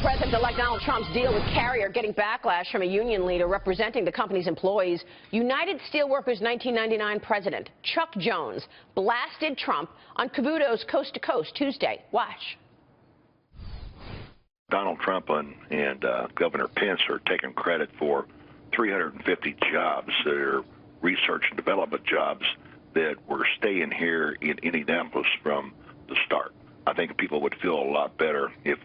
President-elect Donald Trump's deal with Carrier getting backlash from a union leader representing the company's employees. United Steelworkers 1999 president Chuck Jones blasted Trump on Cavuto's Coast to Coast Tuesday. Watch. Donald Trump and Governor Pence are taking credit for 350 jobs that are research and development jobs that were staying here in Indianapolis from the start. I think people would feel a lot better if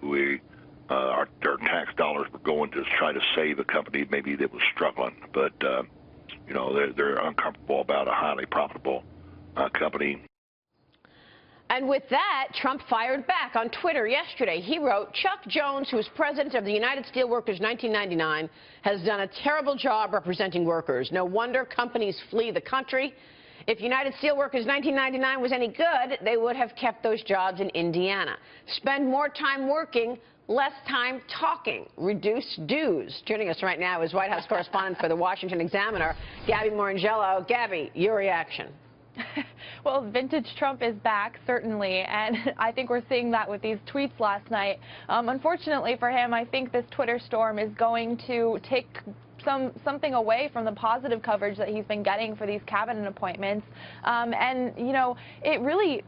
our tax dollars were going to try to save a company maybe that was struggling. But, you know, they're uncomfortable about a highly profitable company. And with that, Trump fired back on Twitter yesterday. He wrote, Chuck Jones, who is president of the United Steelworkers 1999, has done a terrible job representing workers. No wonder companies flee the country. If United Steelworkers 1999 was any good, they would have kept those jobs in Indiana. Spend more time working, less time talking. Reduce dues. Joining us right now is White House correspondent for the Washington Examiner, Gabby Morrongiello. Gabby, your reaction. Well, vintage Trump is back, certainly, and I think we're seeing that with these tweets last night. Unfortunately for him, I think this Twitter storm is going to take something away from the positive coverage that he's been getting for these cabinet appointments. And, you know, it really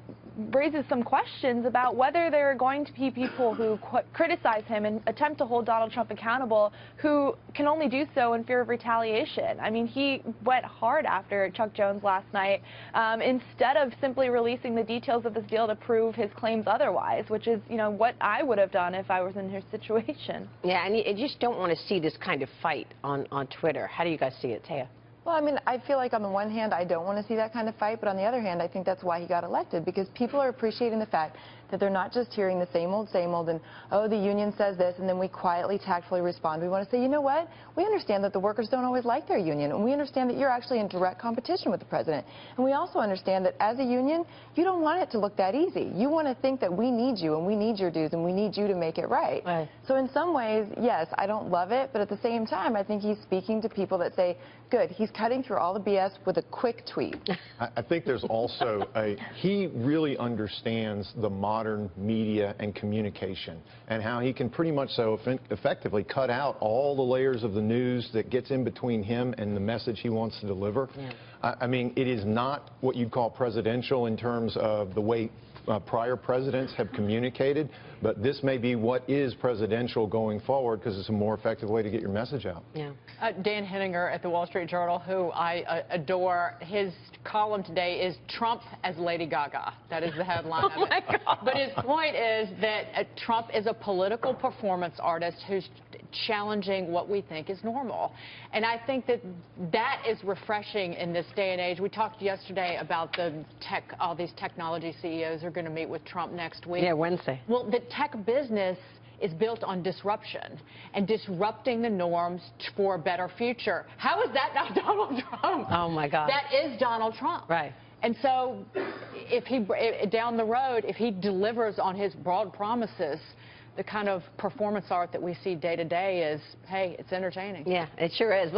raises some questions about whether there are going to be people who criticize him and attempt to hold Donald Trump accountable who can only do so in fear of retaliation. I mean, he went hard after Chuck Jones last night instead of simply releasing the details of this deal to prove his claims otherwise, which is, you know, what I would have done if I was in his situation. Yeah, and you just don't want to see this kind of fight on Twitter. How do you guys see it, Taya? Well, I mean, I feel like on the one hand, I don't want to see that kind of fight, but on the other hand, I think that's why he got elected, because people are appreciating the fact that they're not just hearing the same old, and, oh, the union says this, and then we quietly, tactfully respond. We want to say, you know what? We understand that the workers don't always like their union, and we understand that you're actually in direct competition with the president. And we also understand that as a union, you don't want it to look that easy. You want to think that we need you, and we need your dues, and we need you to make it right. Right. So in some ways, yes, I don't love it, but at the same time, I think he's speaking to people that say, good, he's cutting through all the BS with a quick tweet. I think there's also he really understands the modern media and communication and how he can pretty much so effectively cut out all the layers of the news that gets in between him and the message he wants to deliver. Yeah. I mean, it is not what you'd call presidential in terms of the way prior presidents have communicated, but this may be what is presidential going forward because it's a more effective way to get your message out. Yeah. Dan Henninger at the Wall Street Journal, who I adore, his column today is Trump as Lady Gaga. That is the headline of it. God. But his point is that Trump is a political performance artist who's challenging what we think is normal. And I think that is refreshing in this day and age. We talked yesterday about all these technology CEOs are going to meet with Trump next week. Yeah, Wednesday. Well, the tech business is built on disruption and disrupting the norms for a better future. How is that not Donald Trump? Oh, my God. That is Donald Trump. Right. And so if down the road, if he delivers on his broad promises, the kind of performance art that we see day to day is, hey, it's entertaining. Yeah, it sure is.